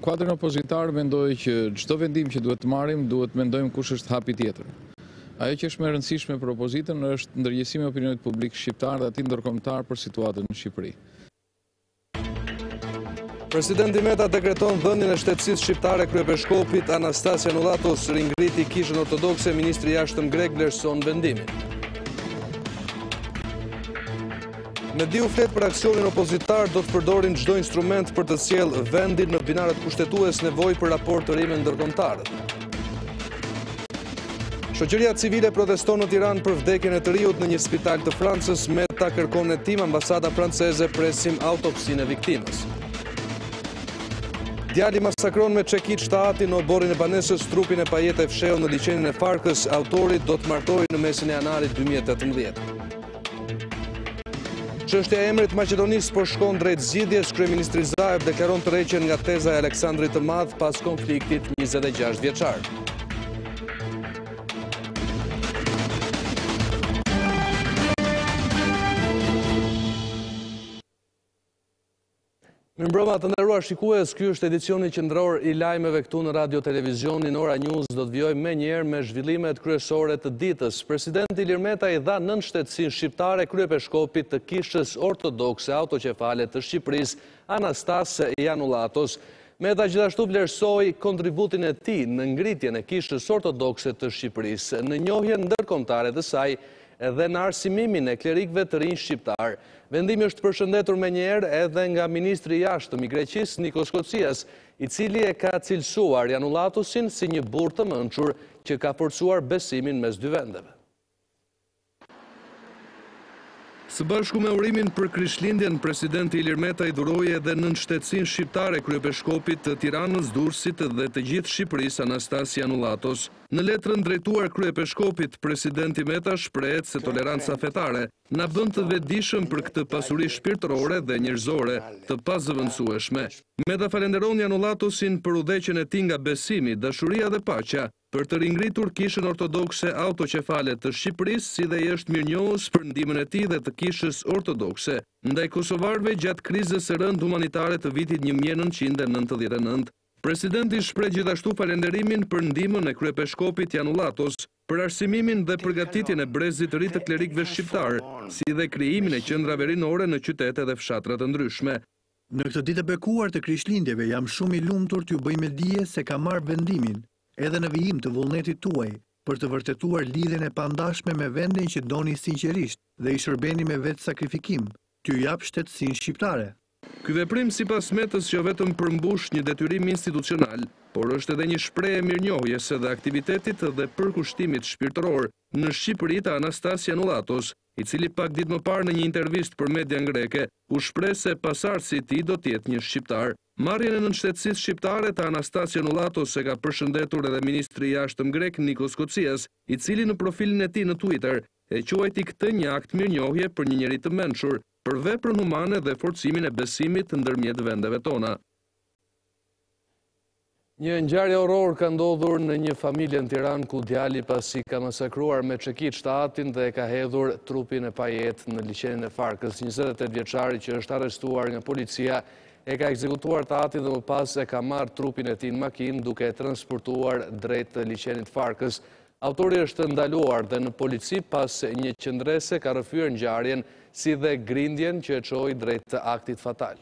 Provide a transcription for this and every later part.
kuadrin opozitar mendoj që çdo vendim që duhet të marrim, duhet mendojmë kush është hapi tjetër. Ajo që është më e rëndësishme për opozitën është ndërgjegjësimi i opinionit publik shqiptar dhe atij ndërkombëtar për situatën në Shqipëri. Presidenti Meta dekreton dhënien e shtetësisë shqiptare kryepeshkopit Anastasia Nullatos, ringriti kishën ortodokse, ministri i jashtëm grek vlerëson vendimin. Me diu flet për aksionin opozitar, do të përdorin çdo instrument për të sjellë vendin në binarët kushtetues, nevojë për raport të ri me ndërkombëtarët. Shoqëria civile proteston në Tiranë për vdekjen e të riut në një spital të Francës. Meta kërkon hetim, ambasada franceze presim autopsinë e viktimës. Djali masakron me çekiç shtati në oborrin e banesës, trupin e pajete fshehur në liçenin e Farkës. Autorit do të martohej në mesin e janarit 2018. Çështja e emrit Maqedonisë po shkon drejt zgjidhjes. Kryeministri Zaev deklaron tërheqjen nga teza e Aleksandrit të Madh pas konfliktit 26 vjeçar. Mirëmbrëma të nderuar shikues, ky është edicioni qendror i lajmeve këtu në Radio Televizionin Ora News. Do të vijojmë menjëherë me zhvillimet kryesore të ditës. Presidenti Ilir Meta i dha nën shtetësinë shqiptare kryepeshkopit të kishës ortodokse autoqefale të Shqipërisë, Anastasia Nullatos. Meta gjithashtu vlerësoi kontributin e tij në ngritjen e kishës ortodokse të Shqipërisë, në njohjen ndërkombëtare të saj edhe në arsimimin e klerikëve të rinj shqiptar. Vendimi është përshëndetur menjëherë edhe nga ministri i jashtëm i Greqisë, Nikos Kocias, i cili e ka cilësuar Nullatosin si një burrë të mençur që ka forcuar besimin mes dy vendeve. Së bashku me urimin për Krishtlindjen, presidenti Ilir Meta i duroi edhe nënshtetësinë shqiptare kryepeshkopit të Tiranës, Durrësit dhe të gjithë Shqipërisë, Anastasia Nullatos. Në letrën drejtuar kryepeshkopit, presidenti Meta shprehet se toleranca fetare na bën të vetëdijshëm për këtë pasuri shpirtërore dhe njerëzore të pazëvendësueshme. Meta falenderon Nullatosin për udhëheqjen e tij nga besimi, dashuria dhe paqja, për të ringritur kishën ortodokse autoqefale të Shqipërisë, si dhe i është mirënjohës për ndihmën e tij dhe të kishës ortodokse ndaj kosovarëve gjatë krizës së rëndë humanitare të vitit 1999. Presidenti shpreh gjithashtu falenderimin për ndihmën e kryepeshkopit Nullatos për arsimimin dhe përgatitjen e brezit të ri të klerikëve shqiptar, si dhe krijimin e qendrave rinore në qytete dhe fshatra të ndryshme. Në këtë ditë e bekuar të Krishtlindjeve jam shumë i lumtur t'ju bëj me dije se kam marrë vendimin, edhe në vijim të vullnetit tuaj, për të vërtetuar lidhjen e pandashme me vendin që doni sinqerisht dhe i shërbeni me vetë sakrifikim, t'ju jap shtetësinë shqiptare. Ky veprim sipas Metës jo vetëm përmbush një detyrim institucional, por është edhe një shprehje mirënjohjes edhe aktivitetit dhe përkushtimit shpirtëror në Shqipëri të Anastasia Nullatos, i cili pak ditë më parë në një intervistë për median greke u shpreh se pasardhësi i tij do të jetë një shqiptar. Marrjen e nënshtetsisë shqiptare të Anastasia Nullatos e ka përshëndetur edhe ministri i jashtëm grek Nikos Kocias, i cili në profilin e tij në Twitter e quajti këtë një akt mirënjohje për një njerëz të mençur, për veprën humane dhe forcimin e besimit ndërmjet vendeve tona. Një ngjarje horror ka ndodhur në një familje në Tiranë, ku djali pasi ka masakruar me çekiç shtatin dhe ka hedhur trupin e pajetë në liçenin e Farkës. 28 vjeçari që është arrestuar nga policia e ka ekzekutuar të atin dhe më pas e ka marrë trupin e tij në makinë duke e transportuar drejt liçenit Farkës. Autori është ndaluar dhe në polici pas një qendrese ka rrëfyer ngjarjen si dhe grindjen që e çoi drejt aktit fatal.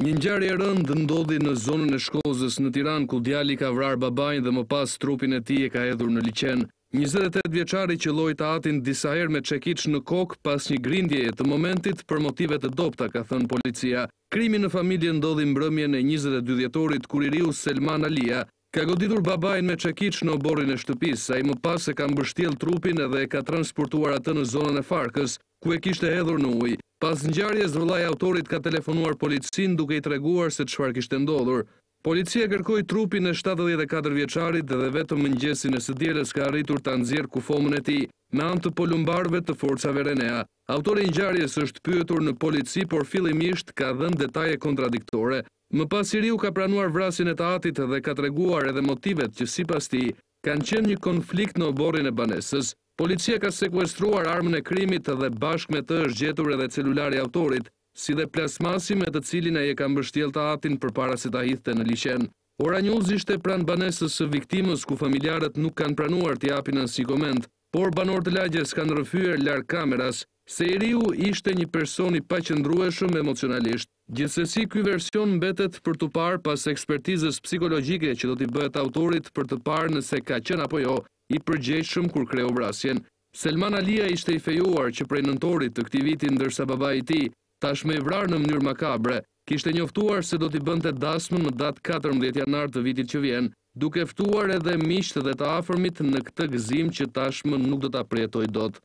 Një ngjarje e rëndë ndodhi në zonën e Shkozës në Tiranë, ku djali ka vrarë babain dhe më pas trupin e tij e ka hedhur në liçen. 28 vjeçari qelloi të atin disa herë me çekiç në kokë pas një grindjeje të momentit për motive të dobta, ka thënë policia. Krimi në familje ndodhi mbrëmjen e 22 dhjetorit, kur i riu Selman Alia ka goditur babain me çekiç në oborrin e shtëpisë. Ai më pas e ka mbështjell trupin dhe e ka transportuar atë në zonën e Farkës, ku e kishte hedhur në ujë. Pas ngjarjes, vëllai autorit ka telefonuar policin duke i treguar se çfarë kishte ndodhur. Policia kërkoi trupin e 74 vjeçarit dhe vetëm mëngjesin e së dielës ka arritur ta nxjerrë kufomën e tij me anë të polumbarëve të forcave Renea. Autori i ngjarjes është pyetur në polici, por fillimisht ka dhënë detaje kontradiktore. Më pas i riu ka pranuar vrasjen e të atit dhe ka treguar edhe motivet që sipas tij kanë qenë një konflikt në oborrin e banesës. Policia ka sekuestruar armën e krimit dhe bashkë me të është gjetur edhe celulari i autorit. si dhe plasmasi me të cilin ai e ka mbështjellë të atin përpara se ta hidhte në liçen. Ora News ishte pranë banesës së viktimës ku familjarët nuk kanë pranuar t'i japin asnjë koment, por banorët e lagjes kanë rrëfyer larg kameras se i riu ishte një person i paqëndrueshëm emocionalisht. Gjithsesi, ky version mbetet për tu parë pas ekspertizës psikologjike që do t'i bëhet autorit për të parë nëse ka qenë apo jo i përgjegjshëm kur kreu vrasjen. Selman Alia ishte i fejuar që prej nëntorit të këtij viti, ndërsa babai i tij, tashmë i vrarë në mënyrë makabre, kishte njoftuar se do t'i bënte dasmën në datë 14 janar të vitit që vjen, duke ftuar edhe miqtë dhe të afërmit në këtë gëzim që tashmë nuk do ta përjetoj dot.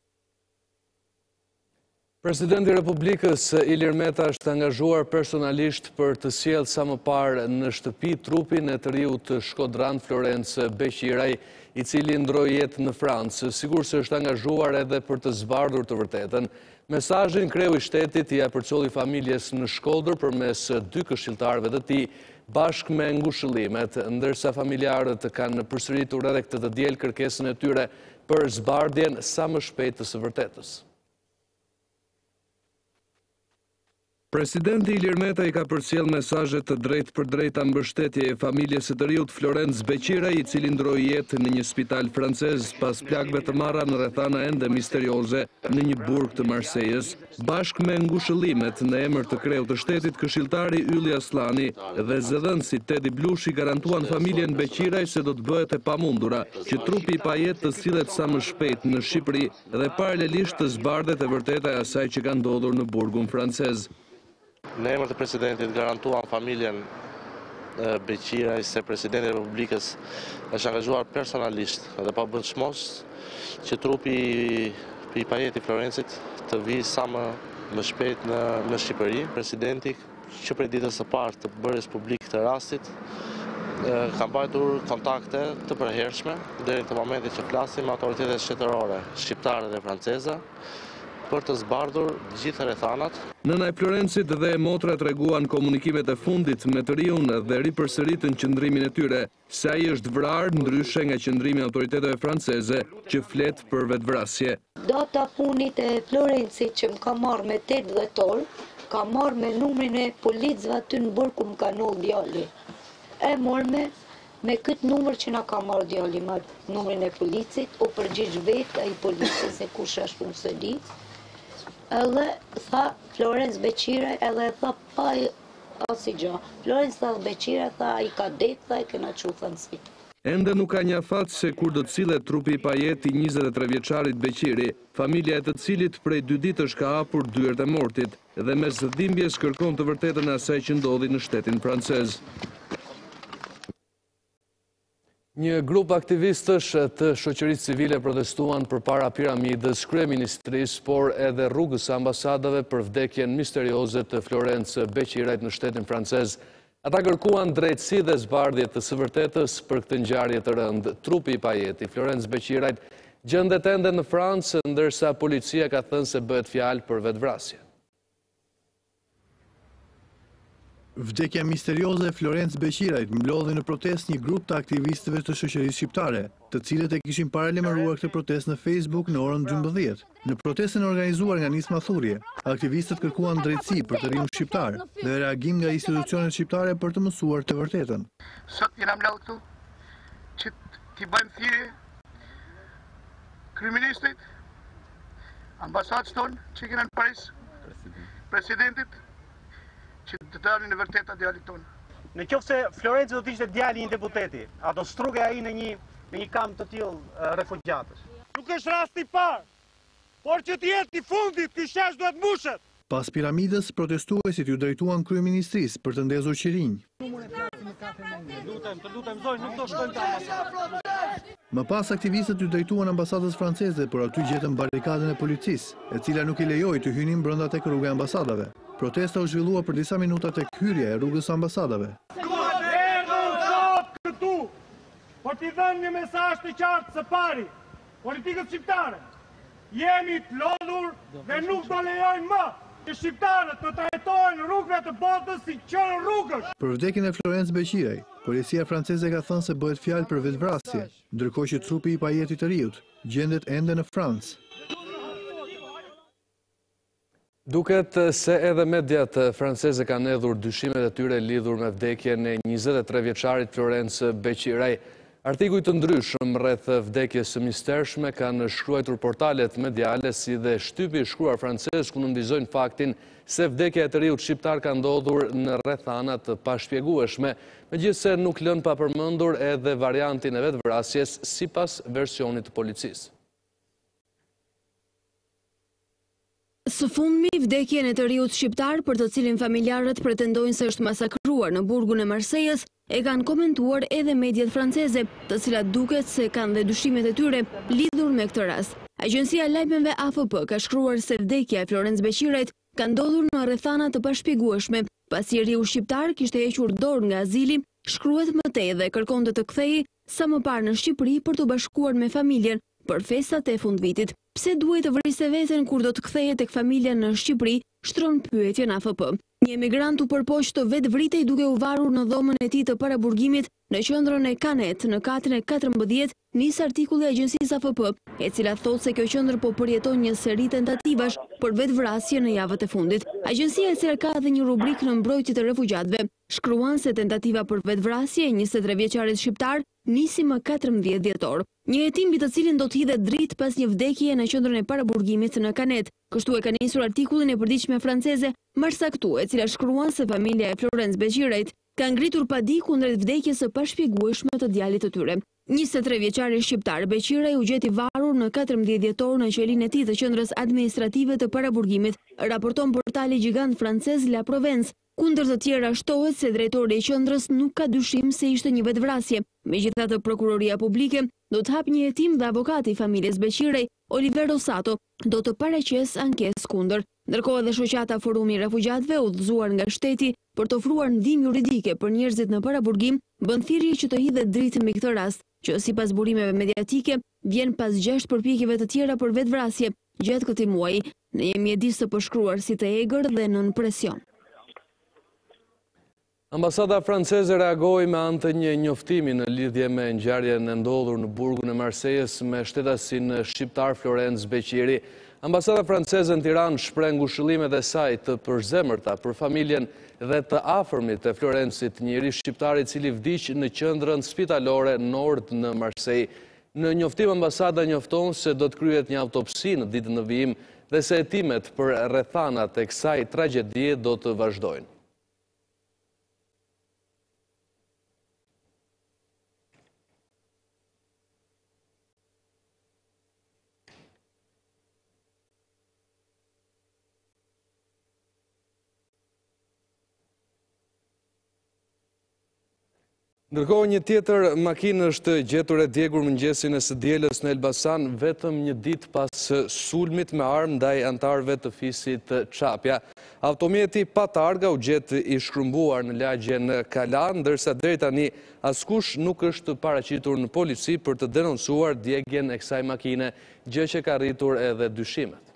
Presidenti i Republikës Ilir Meta është angazhuar personalisht për të sjellë sa më parë në shtëpi trupin e të riut shkodran Florence Beqiraj, i cili ndroi jetë në Francë, sigurisht është angazhuar edhe për të zbardhur të vërtetën. Mesazhin kreu i shtetit ia përcolli familjes në Shkodër përmes 2 këshilltarëve të tij, bashkë me ngushëllimet, ndërsa familjarët kanë përsëritur edhe këtë diel kërkesën e tyre për zbardhjen sa më shpejt të së vërtetës. Presidenti Ilir Meta i ka përcjell mesazhe të drejtë për drejta mbështetje familjes së të riut Florence Beqiraj, i cili ndroi jetë në një spital francez pas plagëve të marra në rrethana ende misterioze në një burg të Marsejës. Bashkë me ngushëllimet në emër të kreut të shtetit, këshilltari Ylli Aslani dhe zëdhënësi Tedi Blushi garantuan familjen Beqiraj se do të bëhet e pamundura që trupi i pajet të sillet sa më shpejt në Shqipëri dhe paralelisht të zbardhet e vërteta e asaj që ka ndodhur në burgun francez. Në emër të presidentit garantuan familjen Beqiraj se presidenti i Republikës është angazhuar personalisht dhe pa bërë çmos që trupi i pajeti Florencit të vijë sa më shpejt në Shqipëri. Presidenti që prej ditës së parë të bërjes publik të rastit ka mbajtur kontakte të përhershme deri në momentin që flasim me autoritetet shtetërore shqiptare dhe franceze për të zbardhur gjithë rrethanat. Nëna e Florencit dhe motra treguan komunikimet e fundit me të riun dhe ripërsëritën qëndrimin e tyre, se ai është vrarë ndryshe nga qëndrimi i autoriteteve franceze që flet për vetvrasje. Data punit e Florencit që më ka marrë me 8 dhjetor, ka marrë me numrin e policëve aty në burg ku më ka nol djali. E morë me këtë numër që na ka marrë djali, me numrin e policit, u përgjigj vetë ai polici se kush është unë se di. Edhe tha Florence Beqiraj, edhe tha pa asnjë gjë. Florence tha Beqiraj, tha ai ka det, tha e kena çuar në spi. Ende nuk ka një afat se kur do të sillet trupi i pajeti 23 vjeçarit Beqiri, familja e të cilit prej 2 ditësh ka hapur dyert e mortit dhe mes dhimbjes kërkon të vërtetën e asaj që ndodhi në shtetin francez. Një grup aktivistësh të shoqërisë civile protestuan përpara piramidës kryeministrisë, por edhe rrugës së ambasadave për vdekjen misterioze të Florence Beqirajt në shtetin francez. Ata kërkuan drejtësi dhe zbardhje të së vërtetës për këtë ngjarje të rëndë. Trupi i pajeti Florence Beqirajt gjendet ende në Francë, ndërsa policia ka thënë se bëhet fjalë për vetvrasje. Vdekja misterioze e Florence Beqirajt mblodhi në protestë një grup të aktivistëve të shoqërisë shqiptare, të cilët e kishin paralajmëruar këtë protestë në Facebook në orën 12. Në protestën organizuar nga Nisma Thurje, aktivistët kërkuan drejtësi për të riun shqiptar dhe reagim nga institucionet shqiptare për të mësuar të vërtetën. Sot jena mbledhur këtu që t'i bëjmë thirrje kryeministrit, ambasadës tonë që kena në Paris, presidentit, që të dalin në vërteta djalit tonë. Në qoftë se Florence do të ishte djali një deputeti, a do struke ai në një kamp të tillë refugjatësh? Nuk është rasti i parë, por që të jetë i fundit, ky shesh duhet mbushet. Pas piramidës, protestuesit ju drejtuan kryeministrisë për të ndezur qirinj. Të lutem zonjë, nuk do shkojmë te ambasadë. Më pas aktivistët ju drejtuan ambasadës franceze, por aty gjetën barikadën e policisë, e cila nuk i lejoi të hynin brenda tek rruga e ambasadave. Protesta u zhvillua për disa minuta tek hyrja e rrugës së ambasadave. Këtu, por t'i dhënë një mesazh të qartë së pari, politikët shqiptare, jemi të lodhur dhe nuk do lejojmë më që shqiptarët të trajtojnë rrugëve të botës si qenë rrugësh. Për vdekjen e Florence Beqiraj, policia franceze ka thënë se bëhet fjalë për vetvrasje, ndërkohë që trupi i pajetit të riut gjendet ende në Francë. Duket se edhe mediat franceze kanë hedhur dyshimet e tyre lidhur me vdekjen e 23 vjeçarit Florence Beqiraj. Artikuj të ndryshëm rreth vdekjes së mistershme kanë shkruar portalet mediale si dhe shtypi i shkruar francez ku nënvizojnë faktin se vdekja e të riut shqiptar ka ndodhur në rrethana të pashpjegueshme, megjithse nuk lën pa përmendur edhe variantin e vetvrasjes sipas versionit të policisë. Së fundmi, vdekjen e të riut shqiptar për të cilin familjarët pretendojnë se është masakruar në burgun e Marseilles e kanë komentuar edhe mediat franceze, të cilat duket se kanë dhe dyshimet e tyre lidhur me këtë rast. Agjencia lajmeve AFP ka shkruar se vdekja e Florence Beqirajt ka ndodhur në rrethana të pashpjegueshme, pasi riu shqiptar kishte hequr dorë nga azili, shkruhet më tej dhe kërkonte të kthehej sa më parë në Shqipëri për të bashkuar me familjen për festat e fundvitit. Pse duhet të vriste veten kur do të kthehet tek familja në Shqipëri, shtron pyetjen AFP. Një emigrant u përpoq të vetë vritej duke u varur në dhomën e tij të paraburgimit në qendrën e Kanet, në katin e 14, nis artikulli i agjencisë AFP, e cila thotë se kjo qendër po përjeton një seri tentativash për vetvrasje në javët e fundit. Agjencia, e cila ka edhe një rubrikë në mbrojtje të refugjatëve, shkruan se tentativa për vetvrasje e 23 vjeçarit shqiptar nisi më 14 dhjetor. Një hetim mbi të cilin do të hidhet dritë pas një vdekjeje në qendrën e paraburgimit në Kanet. Kështu e ka nisur artikullin e përditshme franceze Marsaktu, e cila shkruan se familja e Florence Beqirajt ka ngritur padi kundrejt vdekjes së pashpjegueshme të djalit të tyre. 23 vjeçari shqiptar Beqiraj u gjeti varur në 14 dhjetor në qelin e tij të qendrës administrative të paraburgimit, raporton portali gjigant francez La Provence. Kundër të tjera shtohet se drejtori i qendrës nuk ka dyshim se ishte një vetvrasje. Megjithatë, prokuroria publike do të hap një hetim dhe avokati i familjes Beqiraj, Oliver Rosato, do të paraqesë ankesë kundër. Ndërkohë edhe shoqata Forumi i Refugjatëve, udhëzuar nga shteti për të ofruar ndihmë juridike për njerëzit në paraburgim, bën thirrje që të hidhet dritë mbi këtë rast, që sipas burimeve mediatike vjen pas 6 përpjekjeve të tjera për vetvrasje gjatë këtij muaji. Ne jemi mjedis të përshkruar si të egër dhe nën presion. Ambasada franceze reagoi me anë të një njoftimi në lidhje me ngjarjen e ndodhur në burgun e Marseilles me shtetasin shqiptar Florence Beqiri. Ambasada franceze në Tiranë shpreh ngushëllimet e saj të përzemërta për familjen dhe të afërmit të Florencit, njëri shqiptar i cili vdiq në qendrën spitalore Nord në Marseille. Në njoftim, ambasada njofton se do të kryhet një autopsi në ditën e vijim dhe se hetimet për rrethanat e kësaj tragjedie do të vazhdojnë. Ndërkohë, një tjetër makinë është gjetur e djegur mëngjesin e së dielës në Elbasan, vetëm një ditë pas sulmit me armë ndaj antarëve të fisit Çapja. Automjeti pa targa u gjet i shkrumbuar në lagjen Kalan, ndërsa deri tani askush nuk është paraqitur në polici për të denoncuar djegjen e kësaj makine, gjë që ka rritur edhe dyshimet.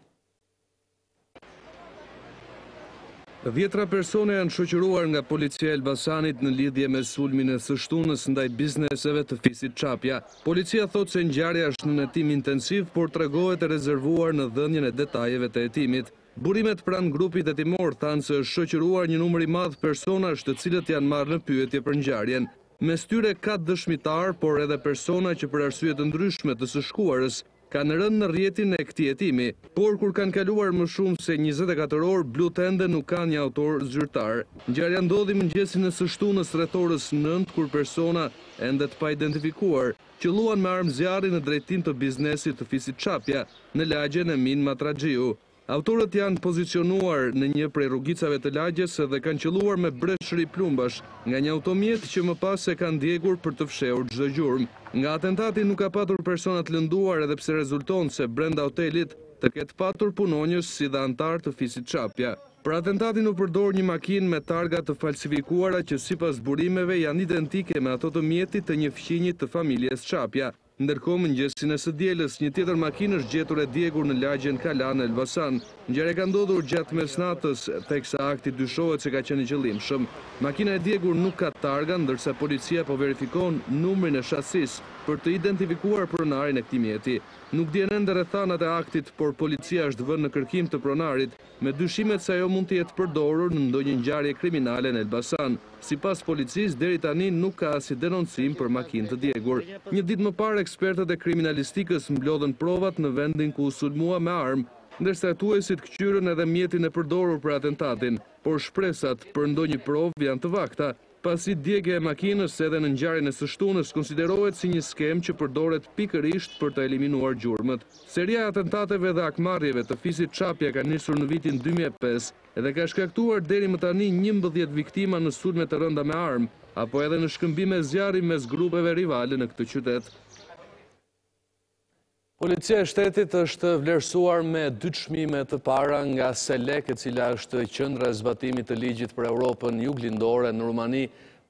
Dhjetra persone janë shoqëruar nga policia e Elbasanit në lidhje me sulmin e së shtunës ndaj bizneseve të fisit Çapja. Policia thotë se ngjarja është në hetim intensiv, por tregohet e rezervuar në dhënien e detajeve të hetimit. Burimet pranë grupit hetimor thanë se është shoqëruar një numër i madh personash të cilët janë marrë në pyetje për ngjarjen. Mes tyre ka dëshmitar, por edhe persona që për arsye të ndryshme të së shkuarës kanë rënë në rrjetin e këtij hetimi, por kur kanë kaluar më shumë se 24 orë, blut ende nuk ka një autor zyrtar. Ngjarja ndodhi mëngjesin e së shtunës rreth orës 9, kur persona ende të paidentifikuar qelluan me armë zjarri në drejtim të biznesit të fisit Çapja në lagjen e Min Matraxhiu. Autorët janë pozicionuar në një prej rrugicave të lagjes dhe kanë qelluar me breshëri plumbash nga një automjet që më pas e kanë djegur për të fshehur çdo gjurmë. Nga atentati nuk ka patur persona të lënduar, edhe pse rezulton se brenda hotelit të ketë patur punonjës si dhe antar të fisit Çapja. Për atentatin u përdor një makinë me targa të falsifikuara që sipas burimeve janë identike me ato të mjetit të një fqinjit të familjes Çapja. Ndërkohë mëngjesin e së dielës, një tjetër makinë është gjetur e djegur në lagjen Kalan Elbasan. Ngjarja ka ndodhur gjatë mesnatës, teksa akti dyshohet se ka qenë i qëllimshëm. Makina e djegur nuk ka targa, ndërsa policia po verifikon numrin e shasis për të identifikuar pronarin e këtij mjeti. Nuk dihen ende rrethanat e aktit, por policia është vënë në kërkim të pronarit, me dyshimet se ajo mund të jetë përdorur në ndonjë ngjarje kriminale në Elbasan. Sipas policisë, deri tani nuk ka asnjë denoncim për makinë të djegur. Një ditë më parë, ekspertët e kriminalistikës mblodhen provat në vendin ku u sulmua me armë, ndërsa hetuesit kqyrën edhe mjetin e përdorur për atentatin, por shpresat për ndonjë provë janë të vakta, pasi djegja e makinës edhe në ngjarjen e së shtunës konsiderohet si një skem që përdoret pikërisht për të eliminuar gjurmët. Seria e atentateve dhe akmarrjeve të fisit Çapja ka nisur në vitin 2005 dhe ka shkaktuar deri më tani 11 viktima në sulme të rënda me armë, apo edhe në shkëmbime zjarri mes grupeve rivale në këtë qytet. Policia e shtetit është vlerësuar me 2 çmime të para nga SELEK, e cila është qendra e zbatimit të ligjit për Europën juglindore në Rumani,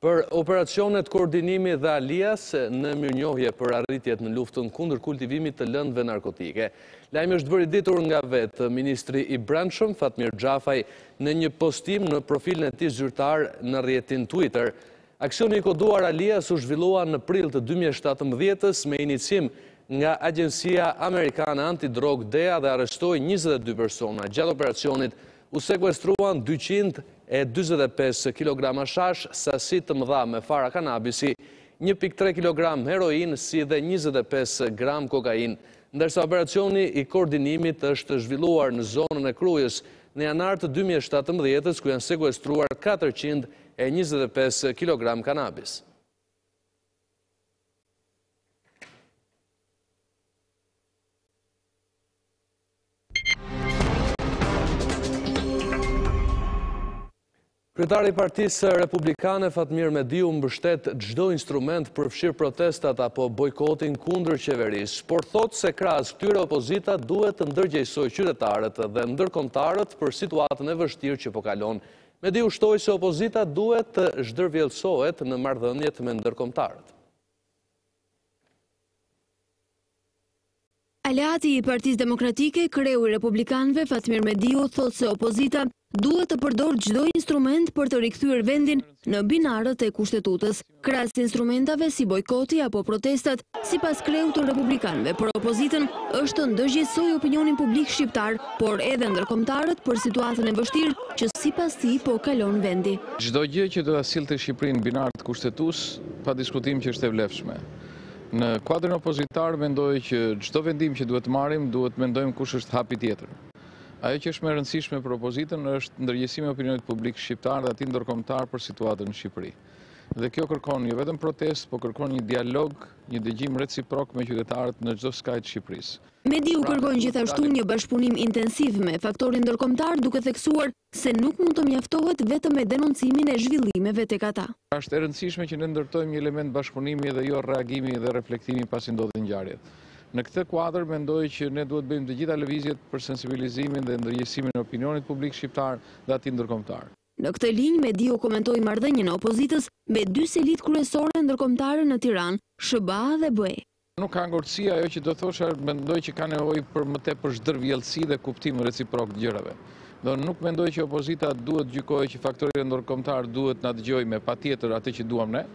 për operacionet koordinimi dhe alias në mirënjohje për arritjet në luftën kundër kultivimit të lëndëve narkotike. Lajmi është bërë i ditur nga vetë ministri i Brendshëm Fatmir Xhafaj në një postim në profilin e tij zyrtar në rrjetin Twitter. Aksioni i koduar alias u zhvillua në prill të 2017 me inicim nga Agjencia Amerikane Antidrog DEA dhe arrestoi 22 persona. Gjatë operacionit u sekuestruan 245 kg hashash, sasi të mëdha me fara kanabisi, 1.3 kg heroin, si dhe 25 gram kokain, ndërsa operacioni i koordinimit është zhvilluar në zonën e Krujës në janar të 2017, ku janë sekuestruar 425 kg kanabis. Kryetari i Partisë Republikane Fatmir Mediu mbështet çdo instrument për fshirë protestat apo bojkotin kundër qeverisë, por thotë se krahas këtyre opozita duhet të ndërgjegjësojë qytetarët dhe ndërkombëtarët për situatën e vështirë që po kalon. Mediu shtoi se opozita duhet të zhdërvjelësohet në marrëdhëniet me ndërkombëtarët. Aleati i Partisë Demokratike, kreu i Republikanëve Fatmir Mediu thotë se opozita duhet të përdor çdo instrument për të rikthyer vendin në binarët e kushtetutës. Krahas instrumentave si bojkoti apo protestat, sipas kreut të Republikanëve, për opozitën është të ndërgjegjësojë opinionin publik shqiptar, por edhe ndërkombëtarët për situatën e vështirë që sipas tij po kalon vendi. Çdo gjë që do ta sillte Shqipërinë në binarët e kushtetues, pa diskutim që është e vlefshme. Në kuadrin opozitar mendoj që çdo vendim që duhet marrim, duhet mendojmë kush është hapi tjetër. Ajo që është më e rëndësishme për opozitën është ndërgjegjësimi i opinionit publik shqiptar dhe atij ndërkombëtar për situatën në Shqipëri. Dhe kjo kërkon jo vetëm protestë, por kërkon një dialog, një dëgjim reciprok me qytetarët në çdo skaj të Shqipërisë. Mediu kërkon gjithashtu një bashkëpunim intensiv me faktorin ndërkombëtar, duke theksuar se nuk mund të mjaftohet vetëm me denoncimin e zhvillimeve tek ata. Është e rëndësishme që ne ndërtojmë një element bashkëpunimi dhe jo reagimi dhe reflektimi pasi ndodhin ngjarjet. Në këtë kuadër mendoj që ne duhet bëjmë të gjitha lëvizjet për sensibilizimin dhe ndërgjegjësimin e opinionit publik shqiptar dhe atij ndërkombëtar. Në këtë linjë, Mediu komentoi marrëdhënien e opozitës me 2 selit kryesore ndërkombëtare në Tiranë, SBA dhe BE. Nuk ka ngurtësi ajo që do thosha, mendoj që ka nevojë për më tepër zhdërvjellësi dhe kuptim reciprok të gjërave. Do nuk mendoj që opozita duhet gjykojë që faktori ndërkombëtar duhet na dëgjojë me patjetër atë që duam ne,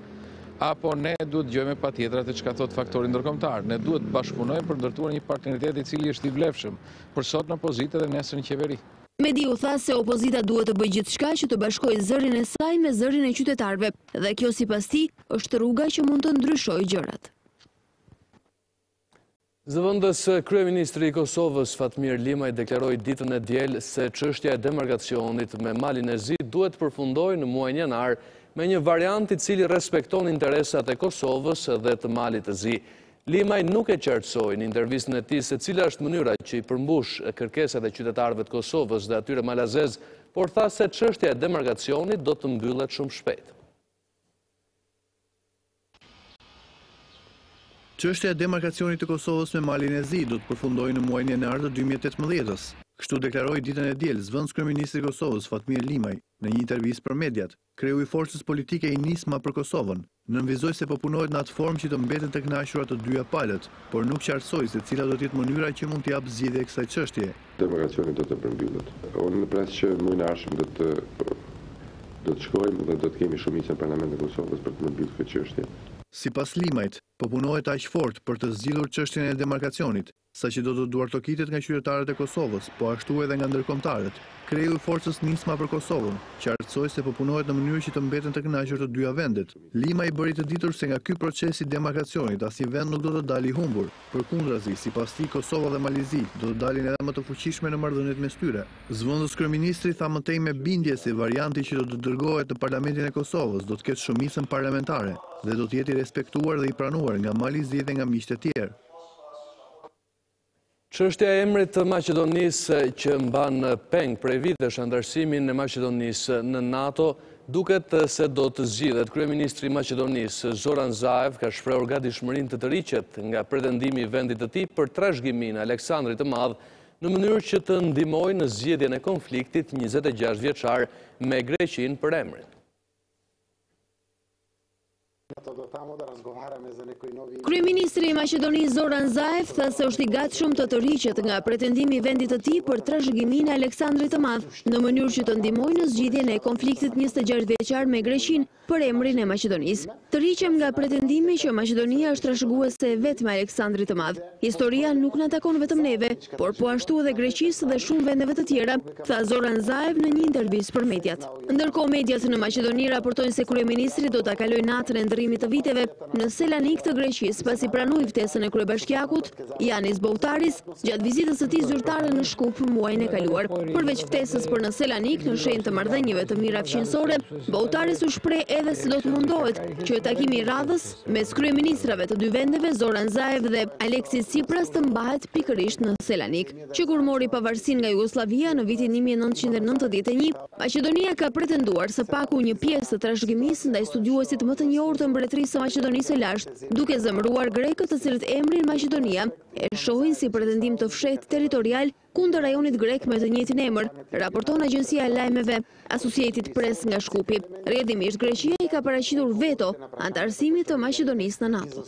apo ne duhet dëgjojmë patjetër atë çka thot faktori ndërkombëtar. Ne duhet bashkëpunojmë për ndërtuar një partneritet i cili është i vlefshëm për sot në opozitë dhe nesër në qeveri. Mediu tha se opozita duhet të bëjë gjithçka që të bashkojë zërin e saj me zërin e qytetarëve, dhe kjo sipas tij është rruga që mund të ndryshojë gjërat. Zëvendës kryeministri i Kosovës Fatmir Limaj deklaroi ditën e diel se çështja e demarkacionit me Malin e Zi duhet përfundojë në muajin janar me një variant i cili respekton interesat e Kosovës dhe të Malit të Zi. Limaj nuk e qartësoi në intervistën e tij se cila është mënyra që i përmbush kërkesat e qytetarëve të Kosovës dhe atyre malazez, por tha se çështja e demarkacionit do të mbyllet shumë shpejt. Çështja e demarkacionit të Kosovës me Malin e Zi do të përfundojë në muajin janar të 2018-s. Kështu deklaroi ditën e diel zëvendës kryeministri i Kosovës Fatmir Limaj në një intervistë për mediat. Kreu i forcës politike i nisma për Kosovën nënvizoi se po punohet në atë formë që të mbeten të kënaqura të dyja palët, por nuk qartësoi se cila do të jetë mënyra që mund të jap zgjidhje kësaj çështjeje. Demarkacioni do të përmbyllet. Unë në pres që muajin e ardhshëm do të shkojmë dhe do të kemi shumicën në Parlamentin e Kosovës për të përmbyllur këtë çështje. Sipas Limajt, po punohet aq fort për të zgjidhur çështjen e demarkacionit, saqë do të duartokitet nga qytetarët e Kosovës, po ashtu edhe nga ndërkombëtarët. Kreu i forcës nisma për Kosovën qartësoi se po punohet në mënyrë që të mbeten të kënaqur të dyja vendet. Limaj bëri të ditur se nga ky proces i demarkacionit asnjë vend nuk do të dalë i humbur. Përkundrazi, sipas tij, Kosova dhe Malizi do të dalin edhe më të fuqishme në marrëdhëniet mes tyre. Zëvendës kryeministri tha më tej me bindje se varianti që do të dërgohet në Parlamentin e Kosovës do të ketë shumicën parlamentare dhe do të jetë i respektuar dhe i pranuar nga Malizi dhe nga miqtë e tjerë. Çështja e emrit të Maqedonisë që mban peng prej vitesh antarësimin e Maqedonisë në NATO duket se do të zgjidhet. Kryeministri i Maqedonisë Zoran Zaev ka shprehur gatishmërinë të tërhiqet nga pretendimi i vendit të tij për trashëgiminë e Aleksandrit të Madh në mënyrë që të ndihmojë në zgjedhjen e konfliktit 26 vjeçar me Greqinë për emrin. Kryeministri i Maqedonisë Zoran Zaev tha se është i gatshëm të tërhiqet nga pretendimi i vendit të tij për trashëgiminë e Aleksandrit të Madh në mënyrë që të ndihmojë në zgjidhjen e konfliktit 26 vjeçar me Greqinë për emrin e Maqedonisë. Tërhiqem nga pretendimi që Maqedonia është trashëguese e vet me Aleksandrit të Madh. Historia nuk na takon vetëm neve, por po ashtu edhe Greqisë dhe shumë vendeve të tjera, tha Zoran Zaev në një intervistë për mediat. Ndërkohë mediat në Maqedoni raportojnë se kryeministri do ta kalojë natën e ndërrimit të viteve në Selanik të Greqisë, pasi pranoi ftesën e kryebashkiakut Yanis Boutaris gjatë vizitës së tij zyrtare në Shkup muajin e kaluar. Përveç ftesës për në Selanik në shenjë të marrëdhënieve të mira fqinjësore, Boutaris u shpreh edhe se do të mundohet që takimi i radhës mes kryeministrave të dy vendeve Zoran Zaev dhe Aleksis Tsipras të mbahet pikërisht në Selanik. Që kur mori pavarësinë nga Jugosllavia në vitin 1991, Maqedonia ka pretenduar së paku një pjesë të trashëgimisë ndaj studiuesit më të njohur të mbretërisë së Maqedonisë së Lashtë, duke zemëruar grekët të cilët emrin Maqedonia e shohin si pretendim të fshehtë territorial kundër rajonit grek me të njëjtin emër, raporton agjencia e lajmeve Associated Press nga Shkupi. Rrjedhimisht Greqia i ka paraqitur veto antarësimit të Maqedonisë në NATO.